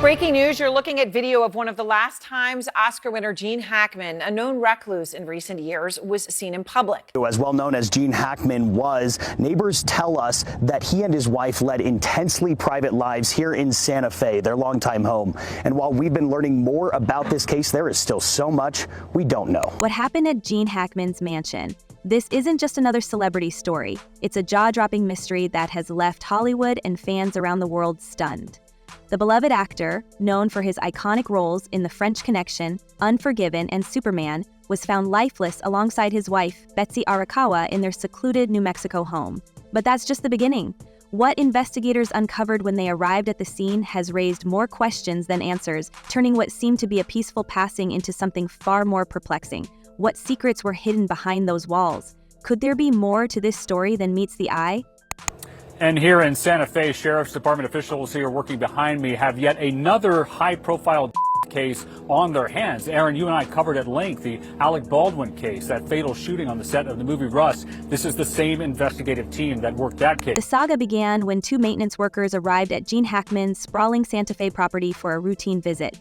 Breaking news, you're looking at video of one of the last times Oscar winner Jean Hackman, a known recluse in recent years, was seen in public. As well known as Jean Hackman was, neighbors tell us that he and his wife led intensely private lives here in Santa Fe, their longtime home. And while we've been learning more about this case, there is still so much we don't know. What happened at Jean Hackman's mansion? This isn't just another celebrity story. It's a jaw-dropping mystery that has left Hollywood and fans around the world stunned. The beloved actor, known for his iconic roles in The French Connection, Unforgiven, and Superman, was found lifeless alongside his wife, Betsy Arakawa, in their secluded New Mexico home. But that's just the beginning. What investigators uncovered when they arrived at the scene has raised more questions than answers, turning what seemed to be a peaceful passing into something far more perplexing. What secrets were hidden behind those walls? Could there be more to this story than meets the eye? And here in Santa Fe, Sheriff's Department officials here working behind me have yet another high-profile case on their hands. Aaron, you and I covered at length the Alec Baldwin case, that fatal shooting on the set of the movie Rust. This is the same investigative team that worked that case. The saga began when two maintenance workers arrived at Jean Hackman's sprawling Santa Fe property for a routine visit.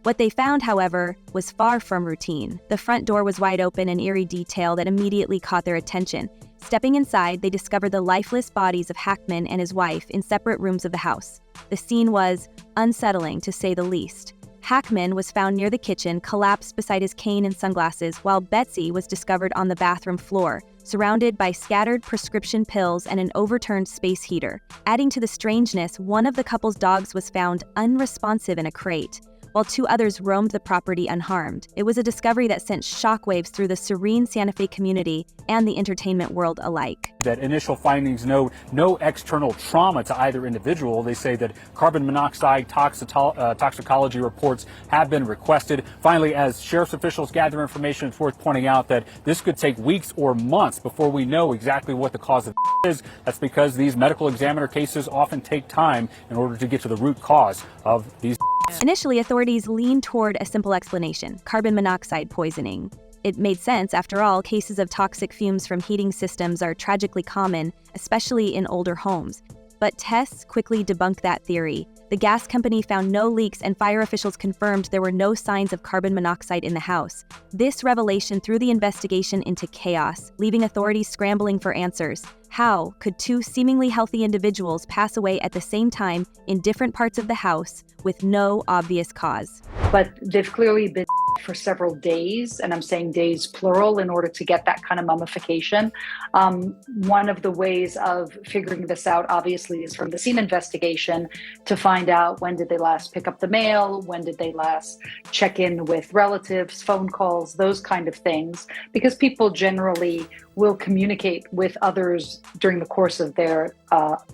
What they found, however, was far from routine. The front door was wide open, an eerie detail that immediately caught their attention. Stepping inside, they discovered the lifeless bodies of Hackman and his wife in separate rooms of the house. The scene was unsettling, to say the least. Hackman was found near the kitchen, collapsed beside his cane and sunglasses, while Betsy was discovered on the bathroom floor, surrounded by scattered prescription pills and an overturned space heater. Adding to the strangeness, one of the couple's dogs was found unresponsive in a crate, while two others roamed the property unharmed. It was a discovery that sent shockwaves through the serene Santa Fe community and the entertainment world alike. That initial findings note no external trauma to either individual. They say that carbon monoxide toxicology reports have been requested. Finally, as sheriff's officials gather information, it's worth pointing out that this could take weeks or months before we know exactly what the cause of is. That's because these medical examiner cases often take time in order to get to the root cause of these. Initially, authorities leaned toward a simple explanation: carbon monoxide poisoning. It made sense. After all, cases of toxic fumes from heating systems are tragically common, especially in older homes. But tests quickly debunked that theory. The gas company found no leaks, and fire officials confirmed there were no signs of carbon monoxide in the house. This revelation threw the investigation into chaos, leaving authorities scrambling for answers. How could two seemingly healthy individuals pass away at the same time in different parts of the house with no obvious cause? But they've clearly been for several days, and I'm saying days plural, in order to get that kind of mummification. One of the ways of figuring this out, obviously, is from the scene investigation to find out when did they last pick up the mail, when did they last check in with relatives, phone calls, those kind of things, because people generally will communicate with others during the course of their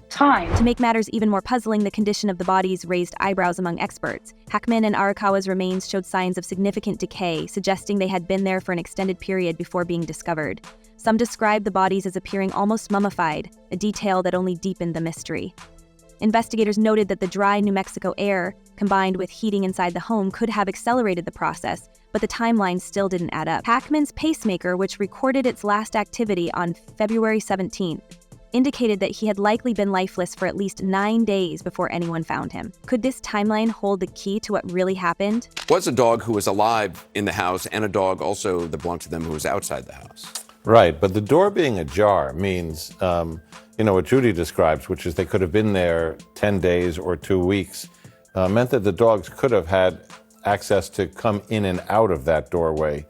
time. To make matters even more puzzling, the condition of the bodies raised eyebrows among experts. Hackman and Arakawa's remains showed signs of significant decay, suggesting they had been there for an extended period before being discovered. Some described the bodies as appearing almost mummified, a detail that only deepened the mystery. Investigators noted that the dry New Mexico air, combined with heating inside the home, could have accelerated the process, but the timeline still didn't add up. Hackman's pacemaker, which recorded its last activity on February 17th, indicated that he had likely been lifeless for at least 9 days before anyone found him. Could this timeline hold the key to what really happened? Was a dog who was alive in the house and a dog also that belonged to them who was outside the house. Right, but the door being ajar means, what Judy describes, which is they could have been there 10 days or 2 weeks, meant that the dogs could have had access to come in and out of that doorway.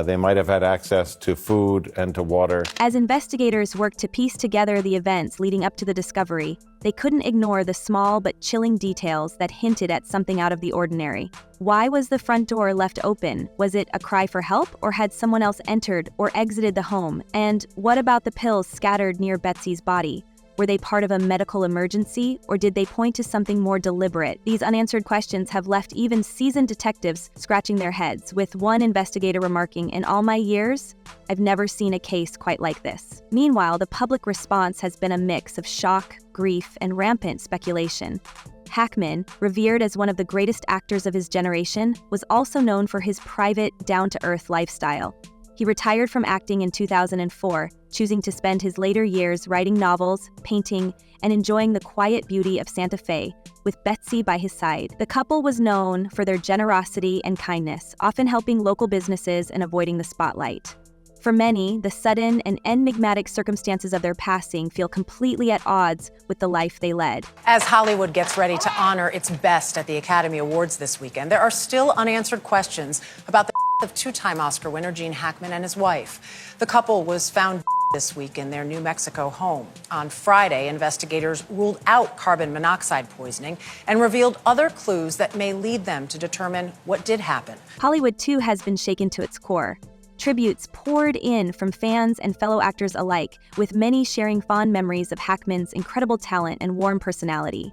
They might have had access to food and to water. As investigators worked to piece together the events leading up to the discovery, they couldn't ignore the small but chilling details that hinted at something out of the ordinary. Why was the front door left open? Was it a cry for help, or had someone else entered or exited the home? And what about the pills scattered near Betsy's body? Were they part of a medical emergency, or did they point to something more deliberate? These unanswered questions have left even seasoned detectives scratching their heads, with one investigator remarking, "In all my years, I've never seen a case quite like this." Meanwhile, the public response has been a mix of shock, grief, and rampant speculation. Hackman, revered as one of the greatest actors of his generation, was also known for his private, down-to-earth lifestyle. He retired from acting in 2004, choosing to spend his later years writing novels, painting, and enjoying the quiet beauty of Santa Fe, with Betsy by his side. The couple was known for their generosity and kindness, often helping local businesses and avoiding the spotlight. For many, the sudden and enigmatic circumstances of their passing feel completely at odds with the life they led. As Hollywood gets ready to honor its best at the Academy Awards this weekend, there are still unanswered questions about the of two-time Oscar winner Jean Hackman and his wife. The couple was found this week in their New Mexico home. On Friday, investigators ruled out carbon monoxide poisoning and revealed other clues that may lead them to determine what did happen. Hollywood, too, has been shaken to its core. Tributes poured in from fans and fellow actors alike, with many sharing fond memories of Hackman's incredible talent and warm personality.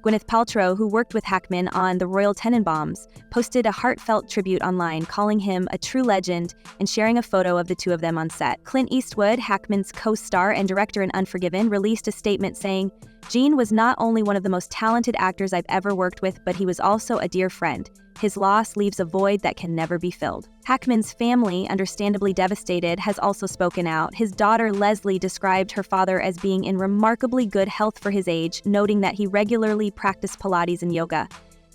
Gwyneth Paltrow, who worked with Hackman on The Royal Tenenbaums, posted a heartfelt tribute online calling him a true legend and sharing a photo of the two of them on set. Clint Eastwood, Hackman's co-star and director in Unforgiven, released a statement saying, "Gene was not only one of the most talented actors I've ever worked with, but he was also a dear friend. His loss leaves a void that can never be filled." Hackman's family, understandably devastated, has also spoken out. His daughter Leslie described her father as being in remarkably good health for his age, noting that he regularly practiced Pilates and yoga.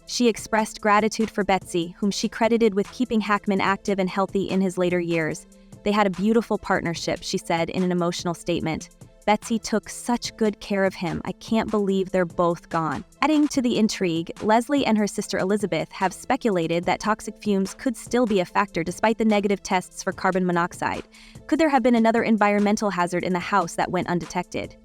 She expressed gratitude for Betsy, whom she credited with keeping Hackman active and healthy in his later years. "They had a beautiful partnership," she said in an emotional statement. "Betsy took such good care of him. I can't believe they're both gone." Adding to the intrigue, Leslie and her sister Elizabeth have speculated that toxic fumes could still be a factor despite the negative tests for carbon monoxide. Could there have been another environmental hazard in the house that went undetected?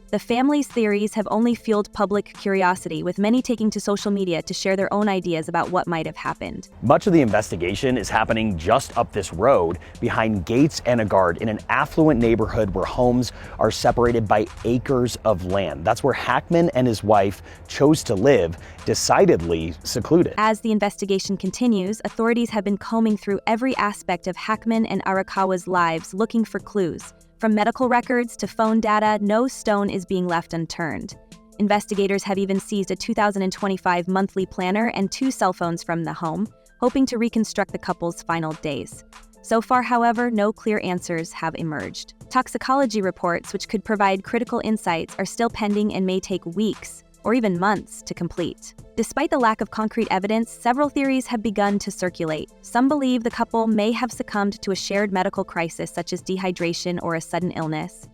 The family's theories have only fueled public curiosity, with many taking to social media to share their own ideas about what might have happened. Much of the investigation is happening just up this road behind gates and a guard in an affluent neighborhood where homes are separated by acres of land. That's where Hackman and his wife chose to live, decidedly secluded. As the investigation continues, authorities have been combing through every aspect of Hackman and Arakawa's lives looking for clues. From medical records to phone data, no stone is being left unturned. Investigators have even seized a 2025 monthly planner and 2 cell phones from the home, hoping to reconstruct the couple's final days. So far, however, no clear answers have emerged. Toxicology reports, which could provide critical insights, are still pending and may take weeks or even months to complete. Despite the lack of concrete evidence, several theories have begun to circulate. Some believe the couple may have succumbed to a shared medical crisis such as dehydration or a sudden illness.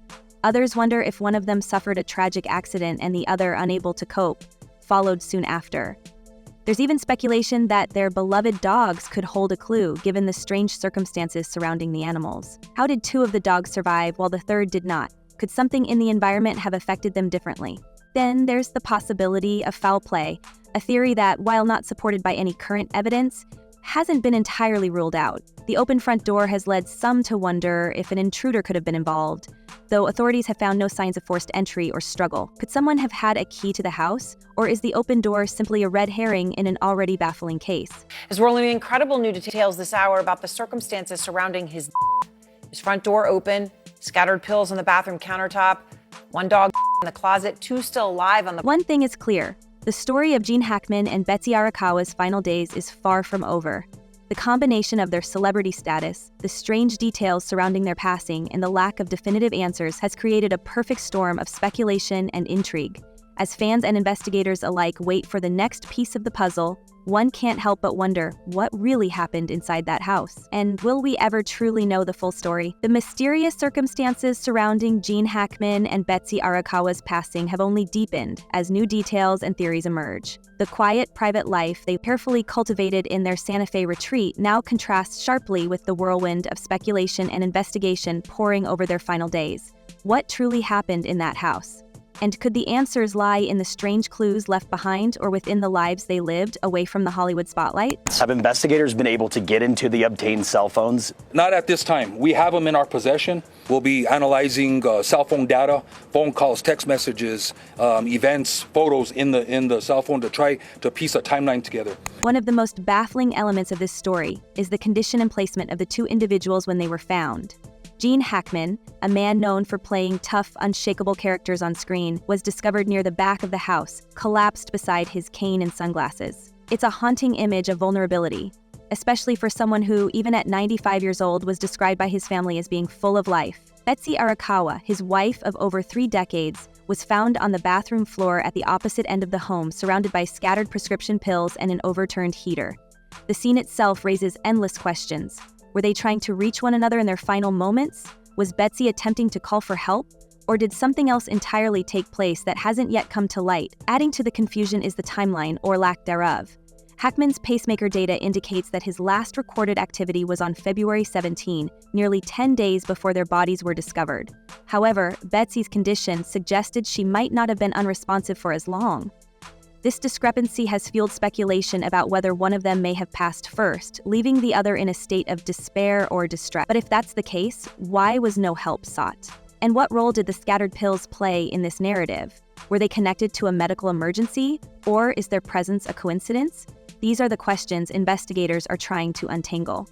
Others wonder if one of them suffered a tragic accident and the other, unable to cope, followed soon after. There's even speculation that their beloved dogs could hold a clue, given the strange circumstances surrounding the animals. How did 2 of the dogs survive while the third did not? Could something in the environment have affected them differently? Then there's the possibility of foul play, a theory that, while not supported by any current evidence, hasn't been entirely ruled out. The open front door has led some to wonder if an intruder could have been involved, though authorities have found no signs of forced entry or struggle. Could someone have had a key to the house, or is the open door simply a red herring in an already baffling case? As we're learning incredible new details this hour about the circumstances surrounding his front door open, scattered pills on the bathroom countertop, 1 dog in the closet, 2 still alive on the... One thing is clear. The story of Jean Hackman and Betsy Arakawa's final days is far from over. The combination of their celebrity status, the strange details surrounding their passing, and the lack of definitive answers has created a perfect storm of speculation and intrigue. As fans and investigators alike wait for the next piece of the puzzle, one can't help but wonder what really happened inside that house. And will we ever truly know the full story? The mysterious circumstances surrounding Jean Hackman and Betsy Arakawa's passing have only deepened as new details and theories emerge. The quiet, private life they carefully cultivated in their Santa Fe retreat now contrasts sharply with the whirlwind of speculation and investigation pouring over their final days. What truly happened in that house? And could the answers lie in the strange clues left behind or within the lives they lived away from the Hollywood spotlight? Have investigators been able to get into the obtained cell phones? Not at this time. We have them in our possession. We'll be analyzing cell phone data, phone calls, text messages, events, photos in the cell phone to try to piece a timeline together. One of the most baffling elements of this story is the condition and placement of the 2 individuals when they were found. Jean Hackman, a man known for playing tough, unshakable characters on screen, was discovered near the back of the house, collapsed beside his cane and sunglasses. It's a haunting image of vulnerability, especially for someone who, even at 95 years old, was described by his family as being full of life. Betsy Arakawa, his wife of over 3 decades, was found on the bathroom floor at the opposite end of the home, surrounded by scattered prescription pills and an overturned heater. The scene itself raises endless questions. Were they trying to reach one another in their final moments? Was Betsy attempting to call for help? Or did something else entirely take place that hasn't yet come to light? Adding to the confusion is the timeline, or lack thereof. Hackman's pacemaker data indicates that his last recorded activity was on February 17, nearly 10 days before their bodies were discovered. However, Betsy's condition suggested she might not have been unresponsive for as long. This discrepancy has fueled speculation about whether one of them may have passed first, leaving the other in a state of despair or distress. But if that's the case, why was no help sought? And what role did the scattered pills play in this narrative? Were they connected to a medical emergency, or is their presence a coincidence? These are the questions investigators are trying to untangle.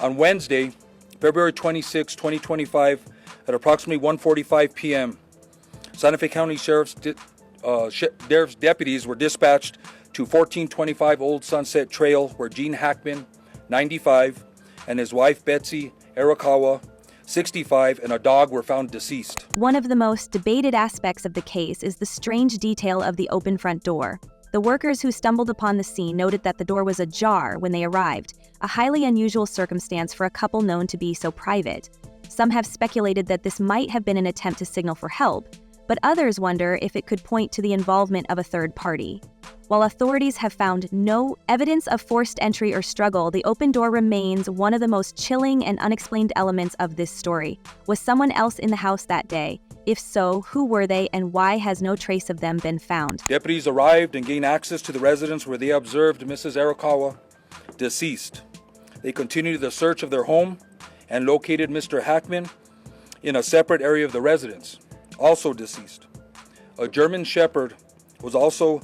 On Wednesday, February 26, 2025, at approximately 1:45 p.m., Santa Fe County Sheriff's deputies were dispatched to 1425 Old Sunset Trail, where Jean Hackman, 95, and his wife Betsy Arakawa, 65, and a dog were found deceased. One of the most debated aspects of the case is the strange detail of the open front door. The workers who stumbled upon the scene noted that the door was ajar when they arrived, a highly unusual circumstance for a couple known to be so private. Some have speculated that this might have been an attempt to signal for help, but others wonder if it could point to the involvement of a third party. While authorities have found no evidence of forced entry or struggle, the open door remains one of the most chilling and unexplained elements of this story. Was someone else in the house that day? If so, who were they, and why has no trace of them been found? Deputies arrived and gained access to the residence, where they observed Mrs. Arakawa deceased. They continued the search of their home and located Mr. Hackman in a separate area of the residence, also deceased. A German Shepherd was also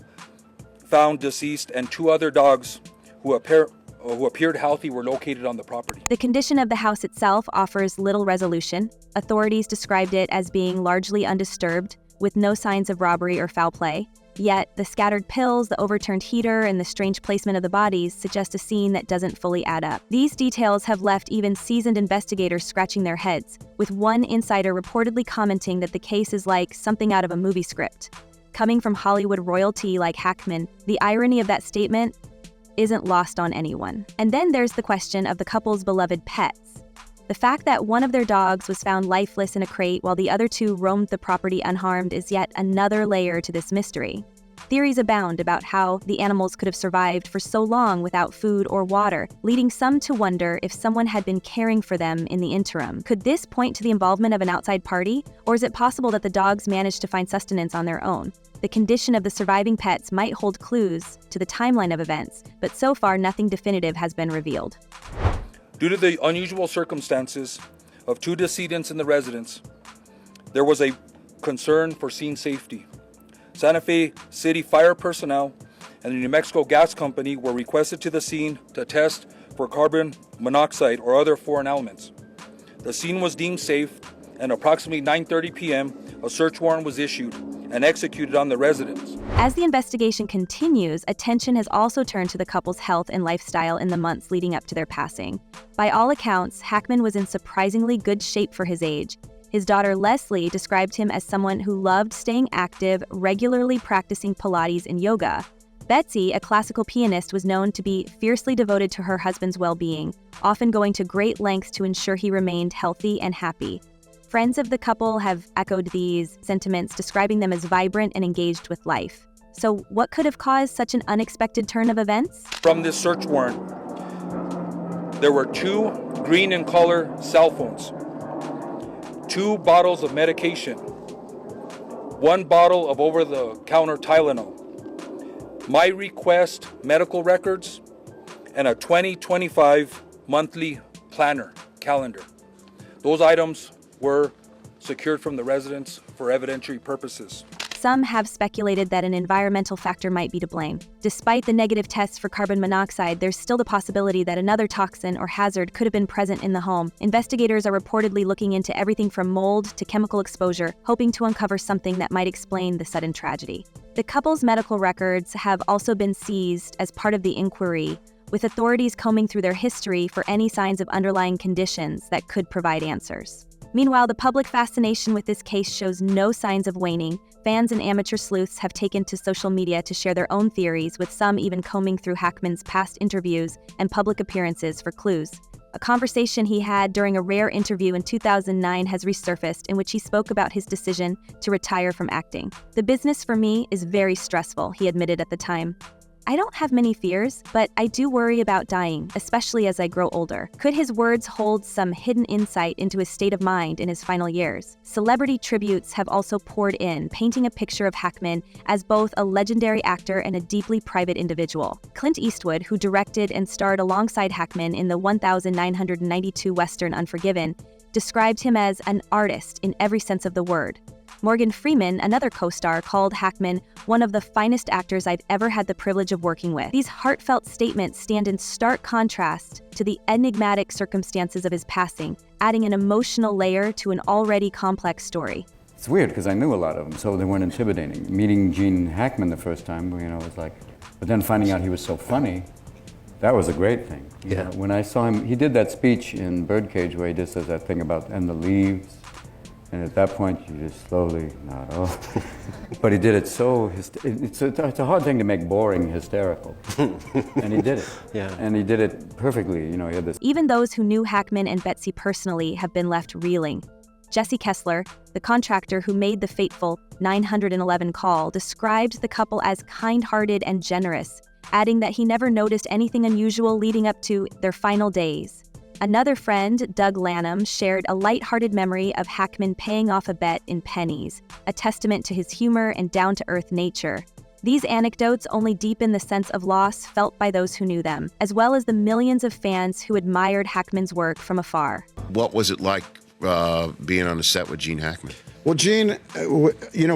found deceased, and two other dogs who appeared healthy were located on the property. The condition of the house itself offers little resolution. Authorities described it as being largely undisturbed, with no signs of robbery or foul play. Yet, the scattered pills, the overturned heater, and the strange placement of the bodies suggest a scene that doesn't fully add up. These details have left even seasoned investigators scratching their heads, with one insider reportedly commenting that the case is like something out of a movie script. Coming from Hollywood royalty like Hackman, the irony of that statement isn't lost on anyone. And then there's the question of the couple's beloved pets. The fact that one of their dogs was found lifeless in a crate while the other two roamed the property unharmed is yet another layer to this mystery. Theories abound about how the animals could have survived for so long without food or water, leading some to wonder if someone had been caring for them in the interim. Could this point to the involvement of an outside party, or is it possible that the dogs managed to find sustenance on their own? The condition of the surviving pets might hold clues to the timeline of events, but so far nothing definitive has been revealed. Due to the unusual circumstances of two decedents in the residence, there was a concern for scene safety. Santa Fe City fire personnel and the New Mexico Gas Company were requested to the scene to test for carbon monoxide or other foreign elements. The scene was deemed safe, and approximately 9:30 p.m., a search warrant was issued and executed on the residence. As the investigation continues, attention has also turned to the couple's health and lifestyle in the months leading up to their passing. By all accounts, Hackman was in surprisingly good shape for his age. His daughter Leslie described him as someone who loved staying active, regularly practicing Pilates and yoga. Betsy, a classical pianist, was known to be fiercely devoted to her husband's well-being, often going to great lengths to ensure he remained healthy and happy. Friends of the couple have echoed these sentiments, describing them as vibrant and engaged with life. So what could have caused such an unexpected turn of events? From this search warrant, there were 2 green in color cell phones, 2 bottles of medication, 1 bottle of over-the-counter Tylenol, My Request medical records, and a 2025 monthly planner calendar. Those items were secured from the residence for evidentiary purposes. Some have speculated that an environmental factor might be to blame. Despite the negative tests for carbon monoxide, there's still the possibility that another toxin or hazard could have been present in the home. Investigators are reportedly looking into everything from mold to chemical exposure, hoping to uncover something that might explain the sudden tragedy. The couple's medical records have also been seized as part of the inquiry, with authorities combing through their history for any signs of underlying conditions that could provide answers. Meanwhile, the public fascination with this case shows no signs of waning. Fans and amateur sleuths have taken to social media to share their own theories, with some even combing through Hackman's past interviews and public appearances for clues. A conversation he had during a rare interview in 2009 has resurfaced, in which he spoke about his decision to retire from acting. "The business for me is very stressful," he admitted at the time. "I don't have many fears, but I do worry about dying, especially as I grow older." Could his words hold some hidden insight into his state of mind in his final years? Celebrity tributes have also poured in, painting a picture of Hackman as both a legendary actor and a deeply private individual. Clint Eastwood, who directed and starred alongside Hackman in the 1992 Western Unforgiven, described him as an artist in every sense of the word. Morgan Freeman, another co-star, called Hackman one of the finest actors I've ever had the privilege of working with. These heartfelt statements stand in stark contrast to the enigmatic circumstances of his passing, adding an emotional layer to an already complex story. It's weird because I knew a lot of them, so they weren't intimidating. Meeting Jean Hackman the first time, was like, but then finding out he was so funny, that was a great thing. You know, when I saw him, he did that speech in Birdcage where he just says that thing about, and the leaves. And at that point, you just slowly nod off. But he did it so, it's a hard thing to make boring hysterical. And he did it. Yeah. And he did it perfectly, he had this. Even those who knew Hackman and Betsy personally have been left reeling. Jesse Kessler, the contractor who made the fateful 911 call, described the couple as kind-hearted and generous, adding that he never noticed anything unusual leading up to their final days. Another friend, Doug Lanham, shared a lighthearted memory of Hackman paying off a bet in pennies, a testament to his humor and down-to-earth nature. These anecdotes only deepen the sense of loss felt by those who knew them, as well as the millions of fans who admired Hackman's work from afar. What was it like being on the set with Gene Hackman? Well, Gene,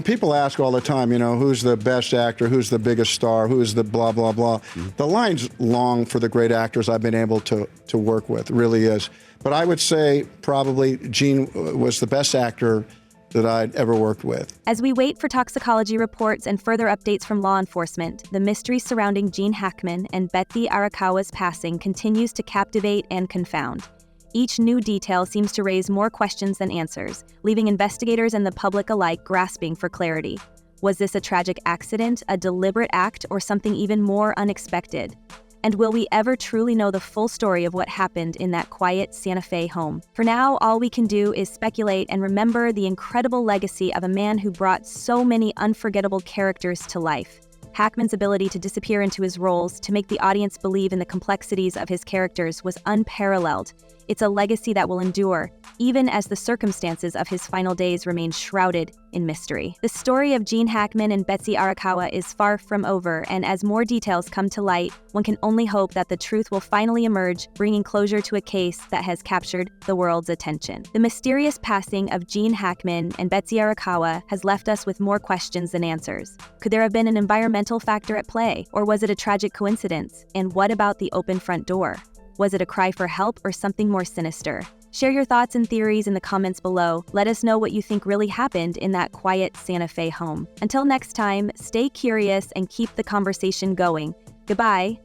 people ask all the time, who's the best actor, who's the biggest star, who's the blah, blah, blah. Mm-hmm. The line's long for the great actors I've been able to work with, it really is. But I would say probably Gene was the best actor that I'd ever worked with. As we wait for toxicology reports and further updates from law enforcement, the mystery surrounding Gene Hackman and Betsy Arakawa's passing continues to captivate and confound. Each new detail seems to raise more questions than answers, leaving investigators and the public alike grasping for clarity. Was this a tragic accident, a deliberate act, or something even more unexpected? And will we ever truly know the full story of what happened in that quiet Santa Fe home? For now, all we can do is speculate and remember the incredible legacy of a man who brought so many unforgettable characters to life. Hackman's ability to disappear into his roles, to make the audience believe in the complexities of his characters, was unparalleled. It's a legacy that will endure, even as the circumstances of his final days remain shrouded in mystery. The story of Gene Hackman and Betsy Arakawa is far from over, and as more details come to light, one can only hope that the truth will finally emerge, bringing closure to a case that has captured the world's attention. The mysterious passing of Gene Hackman and Betsy Arakawa has left us with more questions than answers. Could there have been an environmental factor at play, or was it a tragic coincidence? And what about the open front door? Was it a cry for help or something more sinister? Share your thoughts and theories in the comments below. Let us know what you think really happened in that quiet Santa Fe home. Until next time, stay curious and keep the conversation going. Goodbye.